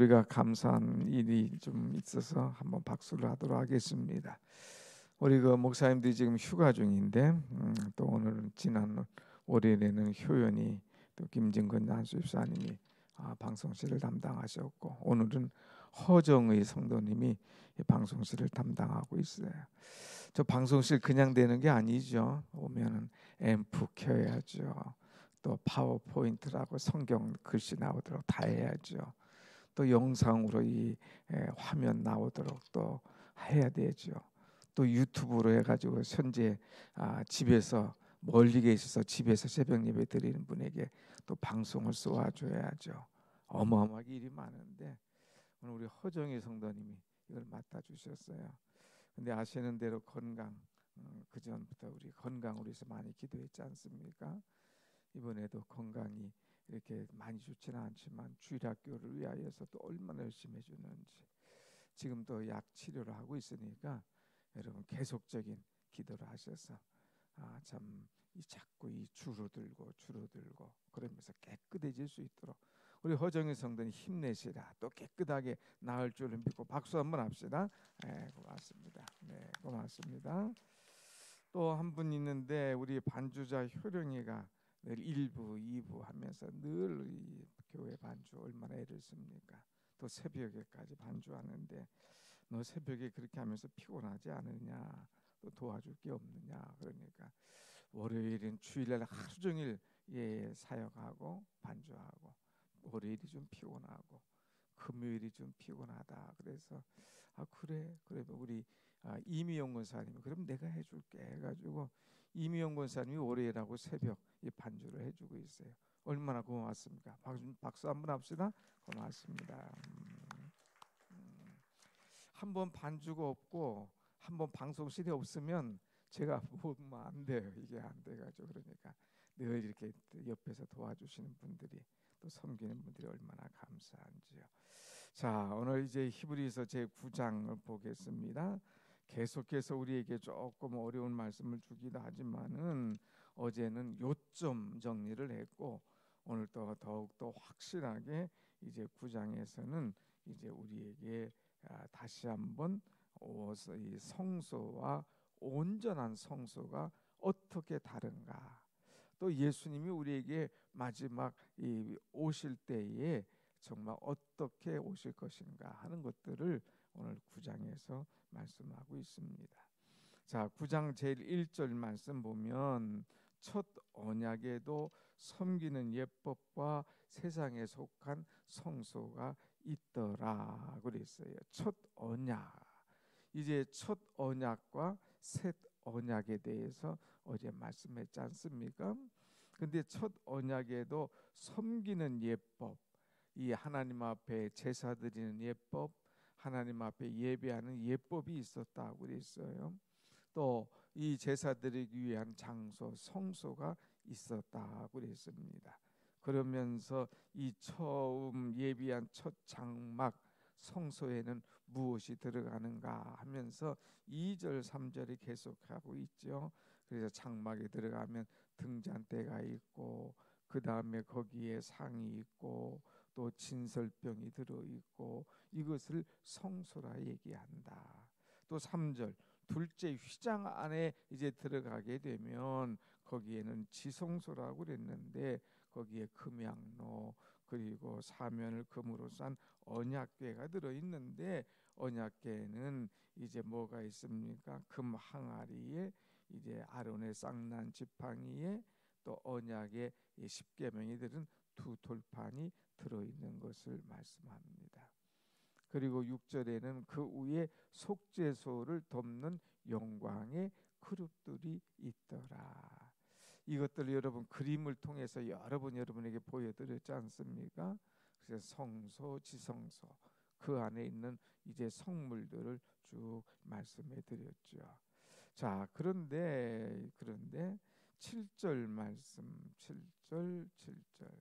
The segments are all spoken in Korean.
우리가 감사한 일이 좀 있어서 한번 박수를 하도록 하겠습니다. 우리 그 목사님들이 지금 휴가 중인데 또 오늘은 지난 월요일에는 효연이 또 김진건 안수집사님이 방송실을 담당하셨고 오늘은 허정의 성도님이 방송실을 담당하고 있어요. 저 방송실 그냥 되는 게 아니죠. 오면은 앰프 켜야죠. 또 파워포인트라고 성경 글씨 나오도록 다 해야죠. 또 영상으로 이 화면 나오도록 또 해야 되죠. 또 유튜브로 해가지고 현재 집에서 멀리 계셔서 집에서 새벽 예배 드리는 분에게 또 방송을 쏘아줘야죠. 어마어마하게 일이 많은데 오늘 우리 허정희 성도님이 이걸 맡아주셨어요. 근데 아시는 대로 건강 그 전부터 우리 건강으로 해서 많이 기도했지 않습니까? 이번에도 건강이 이렇게 많이 좋지는 않지만 주일학교를 위하여서 또 얼마나 열심히 해주는지 지금도 약 치료를 하고 있으니까 여러분 계속적인 기도를 하셔서 참 자꾸 이 줄어들고 그러면서 깨끗해질 수 있도록 우리 허정희 성도님 힘내시라. 또 깨끗하게 나을 줄을 믿고 박수 한번 합시다. 네, 고맙습니다. 네, 고맙습니다. 또 한 분 있는데 우리 반주자 효령이가 늘 1부, 2부 하면서 늘 이 교회 반주 얼마나 애를 씁니까? 또 새벽에까지 반주하는데 너 새벽에 그렇게 하면서 피곤하지 않느냐? 또 도와줄 게 없느냐? 그러니까 월요일은 주일날 하루 종일 사역하고 반주하고 월요일이 좀 피곤하고 금요일이 좀 피곤하다. 그래서 그래 우리 이미영 권사님 그럼 내가 해줄게 해가지고 이미영 권사님이 월요일하고 새벽 이 반주를 해주고 있어요. 얼마나 고맙습니까? 박수 한번 합시다. 고맙습니다. 한번 반주가 없고 한번 방송실이 없으면 제가 보면 안 돼요. 이게 안 돼가지고 그러니까 늘 이렇게 옆에서 도와주시는 분들이 또 섬기는 분들이 얼마나 감사한지요. 자, 오늘 이제 히브리서 제9장을 보겠습니다. 계속해서 우리에게 조금 어려운 말씀을 주기도 하지만은 어제는 요점 정리를 했고 오늘 또 더욱더 확실하게 이제 9장에서는 이제 우리에게 다시 한번 이 성소와 온전한 성소가 어떻게 다른가, 또 예수님이 우리에게 마지막 이 오실 때에 정말 어떻게 오실 것인가 하는 것들을 오늘 9장에서 말씀하고 있습니다. 자, 9장 제일 1절 말씀 보면 첫 언약에도 섬기는 예법과 세상에 속한 성소가 있더라 그랬어요. 첫 언약. 이제 첫 언약과 새 언약에 대해서 어제 말씀했지 않습니까? 근데 첫 언약에도 섬기는 예법, 이 하나님 앞에 제사 드리는 예법, 하나님 앞에 예배하는 예법이 있었다고 그랬어요. 또 이 제사 드리기 위한 장소, 성소가 있었다고 그랬습니다. 그러면서 이 처음 예비한 첫 장막 성소에는 무엇이 들어가는가 하면서 2절 3절이 계속하고 있죠. 그래서 장막에 들어가면 등잔대가 있고 그 다음에 거기에 상이 있고 또 진설병이 들어있고 이것을 성소라 얘기한다. 또 3절 둘째 휘장 안에 이제 들어가게 되면 거기에는 지성소라고 그랬는데 거기에 금양로 그리고 사면을 금으로 싼 언약궤가 들어있는데 언약궤는 이제 뭐가 있습니까? 금 항아리에 이제 아론의 쌍난 지팡이에 또 언약의 십계명이 들은 두 돌판이 들어있는 것을 말씀합니다. 그리고 6절에는 그 위에 속죄소를 덮는 영광의 그룹들이 있더라. 이것들을 여러분 그림을 통해서 여러 번 여러분에게 보여드렸지 않습니까? 그래서 성소, 지성소 그 안에 있는 이제 성물들을 쭉 말씀해 드렸죠. 자, 그런데 7절 말씀 7절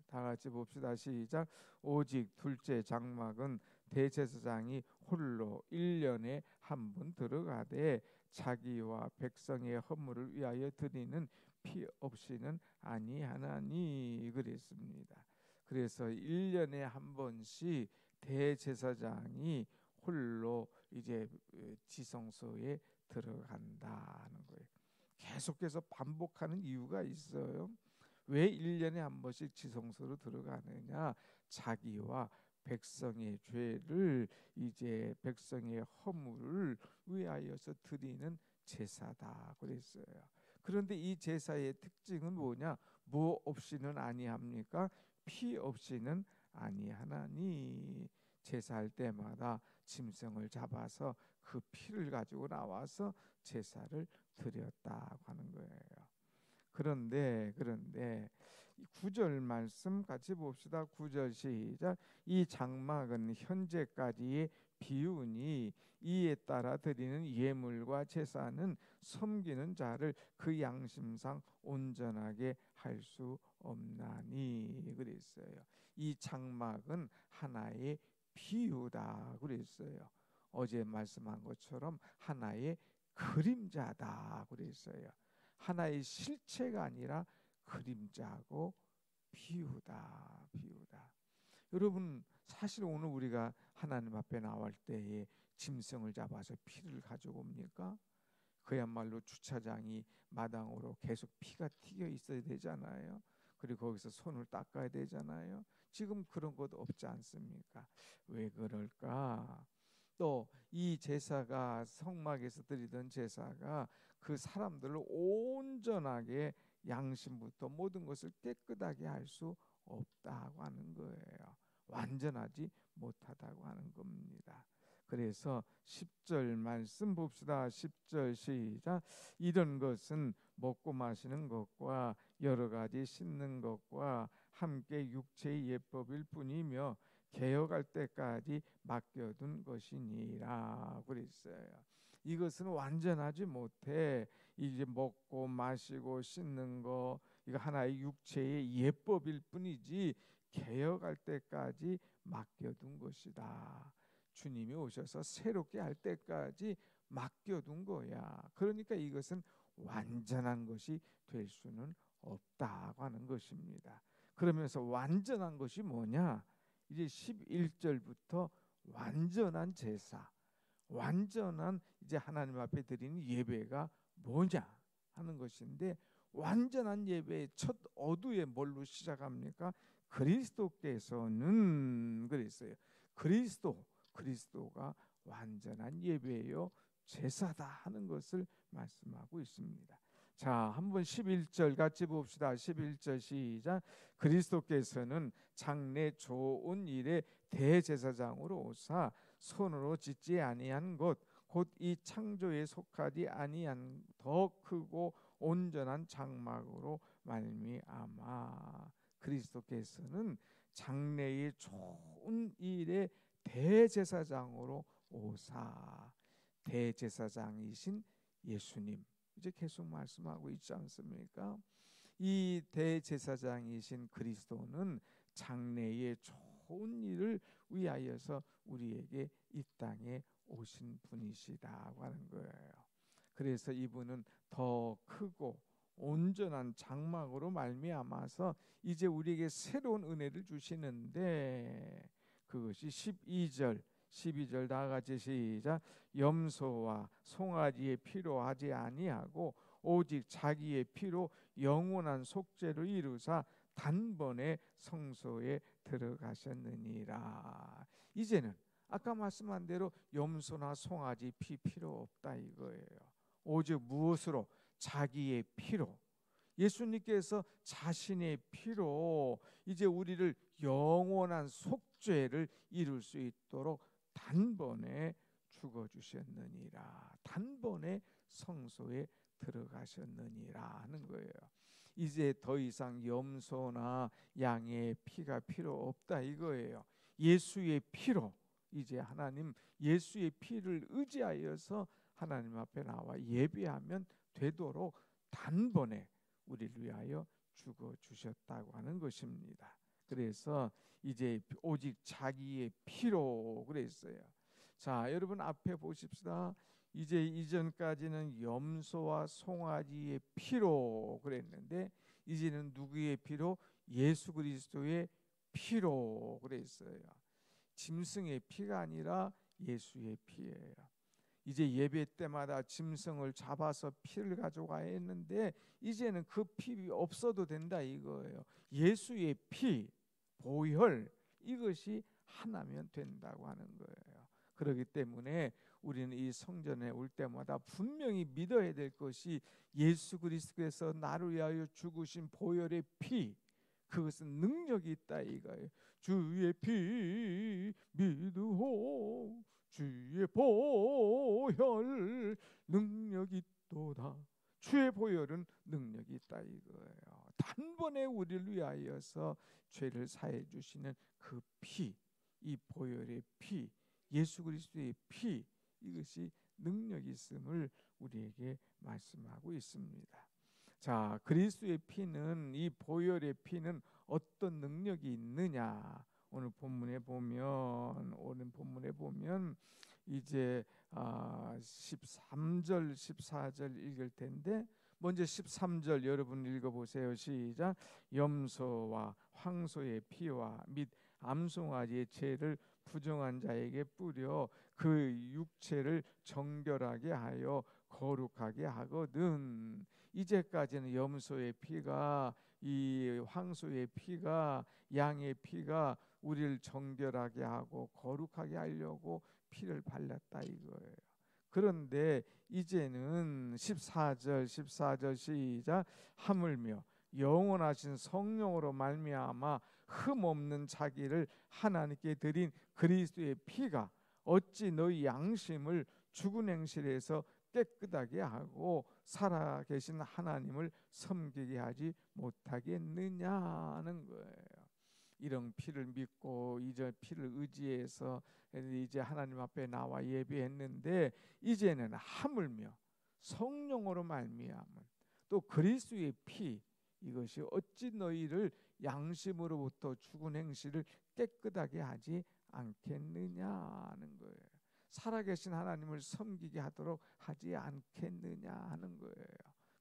다 같이 봅시다. 시작. 오직 둘째 장막은 대제사장이 홀로 1년에 한 번 들어가되 자기와 백성의 허물을 위하여 드리는 피 없이는 아니하나니 그랬습니다. 그래서 1년에 한 번씩 대제사장이 홀로 이제 지성소에 들어간다는 거예요. 계속해서 반복하는 이유가 있어요. 왜 1년에 한 번씩 지성소로 들어가느냐? 자기와 백성의 죄를, 이제 백성의 허물을 위하여서 드리는 제사다 그랬어요. 그런데 이 제사의 특징은 뭐냐? 뭐 없이는 아니합니까? 피 없이는 아니하나니. 제사할 때마다 짐승을 잡아서 그 피를 가지고 나와서 제사를 드렸다고 하는 거예요. 그런데 이 9절 말씀 같이 봅시다. 9절 시작. 이 장막은 현재까지의 비우니 이에 따라 드리는 예물과 제사는 섬기는 자를 그 양심상 온전하게 할 수 없나니 그랬어요. 이 장막은 하나의 비유다 그랬어요. 어제 말씀한 것처럼 하나의 그림자다 그랬어요. 하나의 실체가 아니라 그림자고 비유다. 여러분, 사실 오늘 우리가 하나님 앞에 나올 때에 짐승을 잡아서 피를 가져옵니까? 그야말로 주차장이 마당으로 계속 피가 튀겨 있어야 되잖아요. 그리고 거기서 손을 닦아야 되잖아요. 지금 그런 것 없지 않습니까? 왜 그럴까? 또 이 제사가, 성막에서 드리던 제사가 그 사람들을 온전하게, 양심부터 모든 것을 깨끗하게 할 수 없다고 하는 거예요. 완전하지 못하다고 하는 겁니다. 그래서 10절 말씀 봅시다. 10절 시작. 이런 것은 먹고 마시는 것과 여러 가지 씻는 것과 함께 육체의 예법일 뿐이며 개혁할 때까지 맡겨둔 것이니라 그랬어요. 이것은 완전하지 못해. 이제 먹고 마시고 씻는 거, 이거 하나의 육체의 예법일 뿐이지 개혁할 때까지 맡겨둔 것이다. 주님이 오셔서 새롭게 할 때까지 맡겨둔 거야. 그러니까 이것은 완전한 것이 될 수는 없다고 하는 것입니다. 그러면서 완전한 것이 뭐냐? 이제 11절부터 완전한 제사, 완전한 이제 하나님 앞에 드리는 예배가 뭐냐 하는 것인데, 완전한 예배의 첫 어두에 뭘로 시작합니까? 그리스도께서는 그랬어요. 그리스도가 완전한 예배요 제사다 하는 것을 말씀하고 있습니다. 자, 한번 11절 같이 봅시다. 11절 시작. 그리스도께서는 장래 좋은 일의 대제사장으로 오사 손으로 짓지 아니한 것 곧 이 창조에 속하지 아니한 더 크고 온전한 장막으로 말미암아. 그리스도께서는 장래의 좋은 일의 대제사장으로 오사. 대제사장이신 예수님, 이제 계속 말씀하고 있지 않습니까? 이 대제사장이신 그리스도는 장래의 좋은 일을 위하여서 우리에게 이 땅에 오신 분이시다고 하는 거예요. 그래서 이분은 더 크고 온전한 장막으로 말미암아서 이제 우리에게 새로운 은혜를 주시는데, 그것이 12절 다 같이 시작. 염소와 송아지의 피로 하지 아니하고 오직 자기의 피로 영원한 속죄를 이루사 단번에 성소에 들어가셨느니라. 이제는 아까 말씀한 대로 염소나 송아지 피 필요 없다 이거예요. 오직 무엇으로? 자기의 피로. 예수님께서 자신의 피로 이제 우리를 영원한 속죄를 이룰 수 있도록 단번에 죽어주셨느니라. 단번에 성소에 들어가셨느니라 하는 거예요. 이제 더 이상 염소나 양의 피가 필요 없다 이거예요. 예수의 피로, 이제 하나님 예수의 피를 의지하여서 하나님 앞에 나와 예배하면 되도록 단번에 우리를 위하여 죽어주셨다고 하는 것입니다. 그래서 이제 오직 자기의 피로 그랬어요. 자, 여러분 앞에 보십시다. 이제 이전까지는 염소와 송아지의 피로 그랬는데 이제는 누구의 피로? 예수 그리스도의 피로 그랬어요. 짐승의 피가 아니라 예수의 피예요. 이제 예배 때마다 짐승을 잡아서 피를 가져가야 했는데 이제는 그 피 없어도 된다 이거예요. 예수의 피, 보혈, 이것이 하나면 된다고 하는 거예요. 그렇기 때문에 우리는 이 성전에 올 때마다 분명히 믿어야 될 것이 예수 그리스도께서 나를 위하여 죽으신 보혈의 피, 그것은 능력이 있다 이거예요. 주의 피 믿으오, 주의 보혈 능력이 있도다. 주의 보혈은 능력이 있다 이거예요. 단번에 우리를 위하여서 죄를 사해 주시는 그 피, 이 보혈의 피, 예수 그리스도의 피, 이것이 능력이 있음을 우리에게 말씀하고 있습니다. 자, 그리스도의 피는, 이 보혈의 피는 어떤 능력이 있느냐? 오늘 본문에 보면 이제 13절 14절 읽을 텐데, 먼저 13절 여러분 읽어보세요. 시작. 염소와 황소의 피와 및 암송아지의 죄를 부정한 자에게 뿌려 그 육체를 정결하게 하여 거룩하게 하거든. 이제까지는 염소의 피가, 이 황소의 피가, 양의 피가 우리를 정결하게 하고 거룩하게 하려고 피를 발랐다 이거예요. 그런데 이제는 14절 시작. 하물며 영원하신 성령으로 말미암아 흠없는 자기를 하나님께 드린 그리스도의 피가 어찌 너희 양심을 죽은 행실에서 깨끗하게 하고 살아계신 하나님을 섬기게 하지 못하겠느냐는 거예요. 이런 피를 믿고 이제 피를 의지해서 이제 하나님 앞에 나와 예배했는데, 이제는 하물며 성령으로 말미암은 또 그리스도의 피, 이것이 어찌 너희를 양심으로부터 죽은 행실을 깨끗하게 하지 않겠느냐는 거예요. 살아계신 하나님을 섬기게 하도록 하지 않겠느냐 하는 거예요.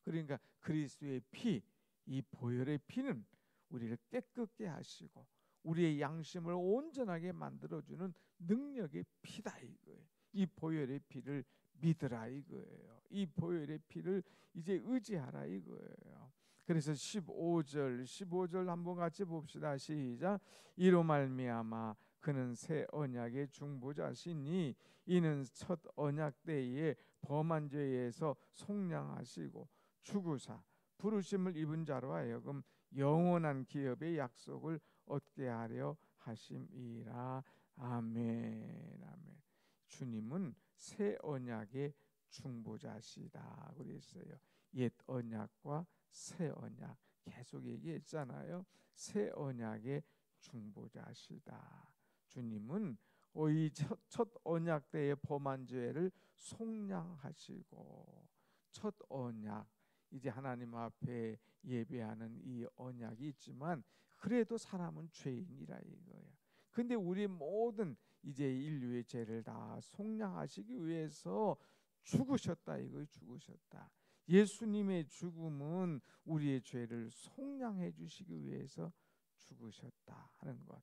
그러니까 그리스도의 피, 이 보혈의 피는 우리를 깨끗게 하시고 우리의 양심을 온전하게 만들어주는 능력의 피다 이거예요. 이 보혈의 피를 믿으라 이거예요. 이 보혈의 피를 이제 의지하라 이거예요. 그래서 15절 한번 같이 봅시다. 시작. 이로 말미암아 그는 새 언약의 중보자시니 이는 첫 언약 때에 범한 죄에서 속량하시고 죽으사 부르심을 입은 자로 하여금 영원한 기업의 약속을 얻게 하려 하심이라. 아멘. 아멘. 주님은 새 언약의 중보자시다 그랬어요. 옛 언약과 새 언약 계속 얘기했잖아요. 새 언약의 중보자시다. 주님은 이 첫 언약 때의 범한 죄를 속량하시고, 첫 언약, 이제 하나님 앞에 예배하는 이 언약이 있지만 그래도 사람은 죄인이라 이거예요. 근데 우리 모든 이제 인류의 죄를 다 속량하시기 위해서 죽으셨다 이거예요. 죽으셨다. 예수님의 죽음은 우리의 죄를 속량해 주시기 위해서 죽으셨다 하는 것.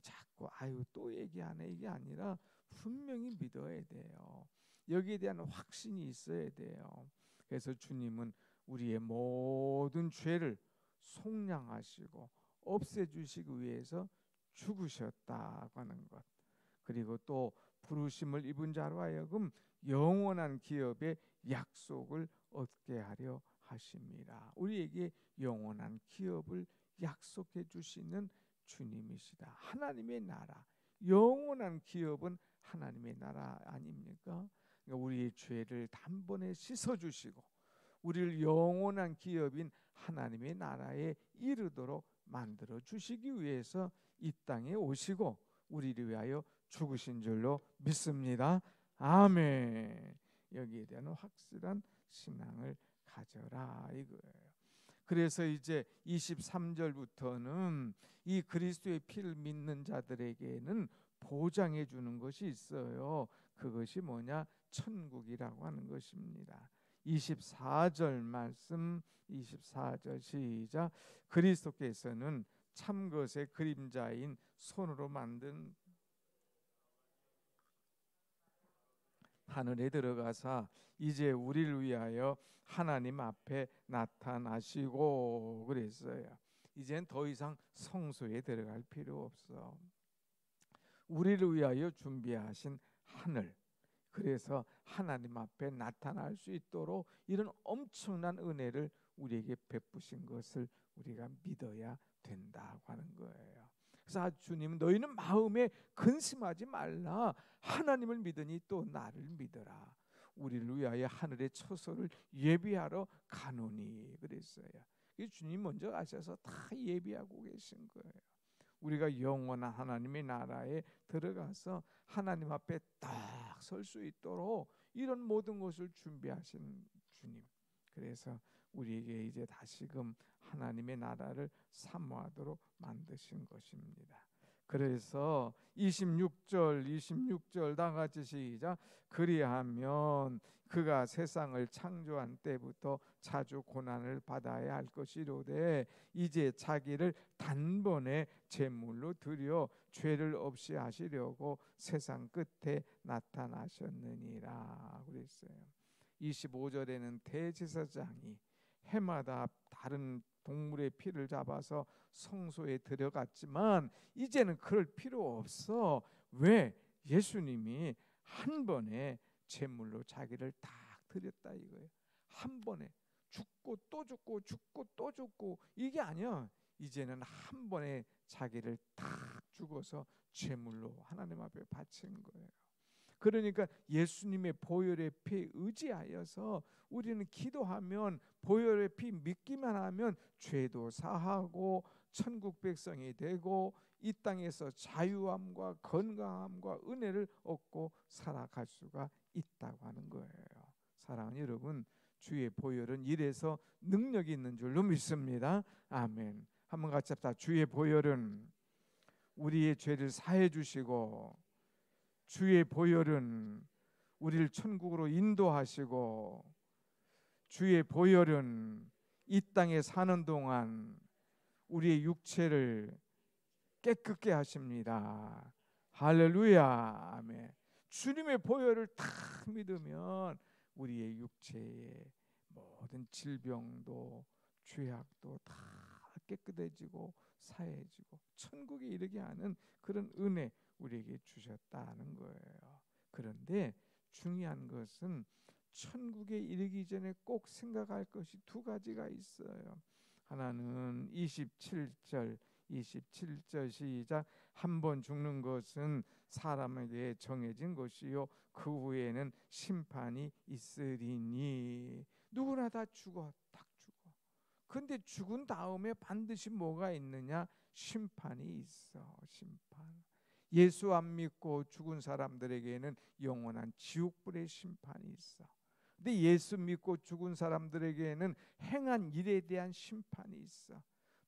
자꾸 또 얘기하네 이게 아니라 분명히 믿어야 돼요. 여기에 대한 확신이 있어야 돼요. 그래서 주님은 우리의 모든 죄를 속량하시고 없애주시기 위해서 죽으셨다고 하는 것. 그리고 또 부르심을 입은 자로 하여금 영원한 기업의 약속을 얻게 하려 하십니다. 우리에게 영원한 기업을 약속해 주시는 주님이시다. 하나님의 나라, 영원한 기업은 하나님의 나라 아닙니까? 그러니까 우리의 죄를 단번에 씻어주시고 우리를 영원한 기업인 하나님의 나라에 이르도록 만들어 주시기 위해서 이 땅에 오시고 우리를 위하여 죽으신 줄로 믿습니다. 아멘. 여기에 대한 확실한 신앙을 가져라 이거예요. 그래서 이제 23절부터는 이 그리스도의 피를 믿는 자들에게는 보장해 주는 것이 있어요. 그것이 뭐냐? 천국이라고 하는 것입니다. 24절 말씀, 24절 시작. 그리스도께서는 참것의 그림자인 손으로 만든 하늘에 들어가사 이제 우리를 위하여 하나님 앞에 나타나시고 그랬어요. 이젠 더 이상 성소에 들어갈 필요 없어. 우리를 위하여 준비하신 하늘, 그래서 하나님 앞에 나타날 수 있도록 이런 엄청난 은혜를 우리에게 베푸신 것을 우리가 믿어야 된다고 하는 거예요. 그래서 주님은 너희는 마음에 근심하지 말라. 하나님을 믿으니 또 나를 믿어라. 우리를 위하여 하늘의 처소를 예비하러 가노니 그랬어요. 주님 먼저 아셔서 다 예비하고 계신 거예요. 우리가 영원한 하나님의 나라에 들어가서 하나님 앞에 딱 설 수 있도록 이런 모든 것을 준비하신 주님. 그래서 우리에게 이제 다시금 하나님의 나라를 사모하도록 만드신 것입니다. 그래서 26절 다 같이 시작. 그리하면 그가 세상을 창조한 때부터 자주 고난을 받아야 할 것이로되 이제 자기를 단번에 제물로 드려 죄를 없이 하시려고 세상 끝에 나타나셨느니라 그랬어요. 25절에는 대제사장이 해마다 다른 동물의 피를 잡아서 성소에 들어갔지만 이제는 그럴 필요 없어. 왜? 예수님이 한 번에 제물로 자기를 딱 드렸다 이거예요. 한 번에 죽고 또 죽고 죽고 또 죽고 이게 아니야. 이제는 한 번에 자기를 딱 죽어서 제물로 하나님 앞에 바친 거예요. 그러니까 예수님의 보혈의 피에 의지하여서 우리는 기도하면 보혈의 피 믿기만 하면 죄도 사하고 천국 백성이 되고 이 땅에서 자유함과 건강함과 은혜를 얻고 살아갈 수가 있다고 하는 거예요. 사랑하는 여러분, 주의 보혈은 이래서 능력이 있는 줄로 믿습니다. 아멘. 한번 같이 합시다. 주의 보혈은 우리의 죄를 사해 주시고 주의 보혈은 우리를 천국으로 인도하시고 주의 보혈은 이 땅에 사는 동안 우리의 육체를 깨끗게 하십니다. 할렐루야. 아멘. 주님의 보혈을 다 믿으면 우리의 육체의 모든 질병도 죄악도 다 깨끗해지고 사해지고 천국에 이르게 하는 그런 은혜 우리에게 주셨다는 거예요. 그런데 중요한 것은 천국에 이르기 전에 꼭 생각할 것이 두 가지가 있어요. 하나는 27절 시작. 한 번 죽는 것은 사람에게 정해진 것이요 그 후에는 심판이 있으리니. 누구나 다 죽어. 딱 죽어. 근데 죽은 다음에 반드시 뭐가 있느냐? 심판이 있어. 심판. 예수 안 믿고 죽은 사람들에게는 영원한 지옥불의 심판이 있어. 근데 예수 믿고 죽은 사람들에게는 행한 일에 대한 심판이 있어.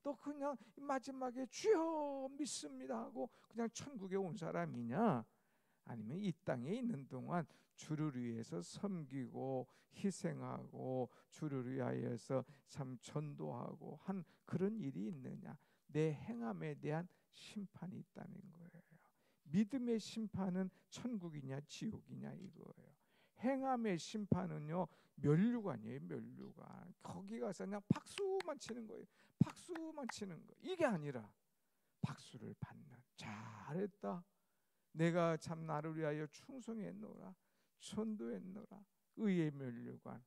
또 그냥 마지막에 주여 믿습니다 하고 그냥 천국에 온 사람이냐? 아니면 이 땅에 있는 동안 주를 위해서 섬기고 희생하고 주를 위하여서 참 전도하고 한 그런 일이 있느냐? 내 행함에 대한 심판이 있다는 거예요. 믿음의 심판은 천국이냐 지옥이냐 이거예요. 행함의 심판은요 면류관이에요. 면류관. 거기 가서 그냥 박수만 치는 거예요. 박수만 치는 거. 이게 아니라 박수를 받는. 잘했다. 내가 참 나를 위하여 충성했노라. 전도했노라. 의의 면류관.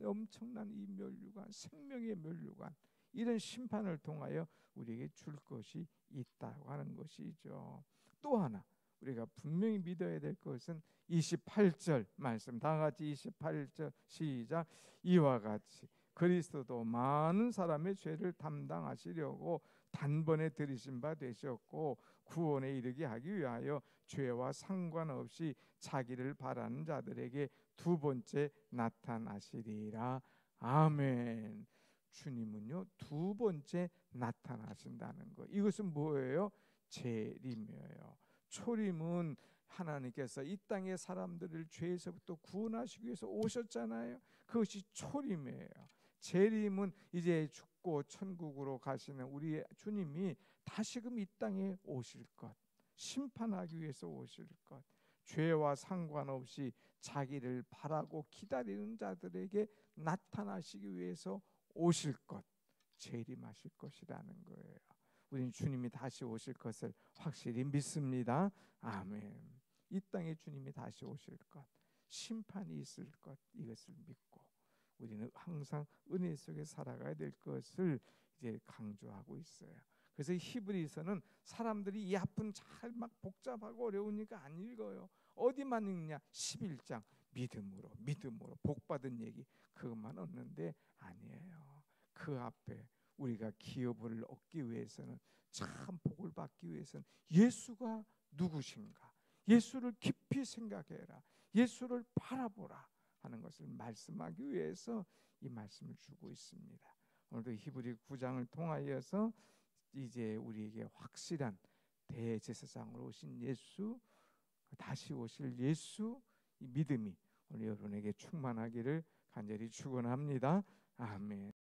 엄청난 이 면류관, 생명의 면류관. 이런 심판을 통하여 우리에게 줄 것이 있다고 하는 것이죠. 또 하나 우리가 분명히 믿어야 될 것은 28절 말씀 다 같이 28절 시작. 이와 같이 그리스도도 많은 사람의 죄를 담당하시려고 단번에 들이신 바 되셨고 구원에 이르게 하기 위하여 죄와 상관없이 자기를 바라는 자들에게 두 번째 나타나시리라. 아멘. 주님은요 두 번째 나타나신다는 거. 이것은 뭐예요? 재림이에요. 초림은 하나님께서 이 땅의 사람들을 죄에서부터 구원하시기 위해서 오셨잖아요. 그것이 초림이에요. 재림은 이제 죽고 천국으로 가시는 우리의 주님이 다시금 이 땅에 오실 것, 심판하기 위해서 오실 것. 죄와 상관없이 자기를 바라고 기다리는 자들에게 나타나시기 위해서 오실 것, 재림하실 것이라는 거예요. 우리는 주님이 다시 오실 것을 확실히 믿습니다. 아멘. 이 땅에 주님이 다시 오실 것, 심판이 있을 것, 이것을 믿고 우리는 항상 은혜 속에 살아가야 될 것을 이제 강조하고 있어요. 그래서 히브리서는 사람들이 이 앞은 잘 막 복잡하고 어려우니까 안 읽어요. 어디만 읽냐? 11장 믿음으로 복받은 얘기 그것만 얻는데 아니에요. 그 앞에 우리가 기업을 얻기 위해서는, 참 복을 받기 위해서는 예수가 누구신가, 예수를 깊이 생각해라, 예수를 바라보라 하는 것을 말씀하기 위해서 이 말씀을 주고 있습니다. 오늘도 히브리 9장을 통하여서 이제 우리에게 확실한 대제사장으로 오신 예수, 다시 오실 예수, 이 믿음이 오늘 여러분에게 충만하기를 간절히 축원합니다. 아멘.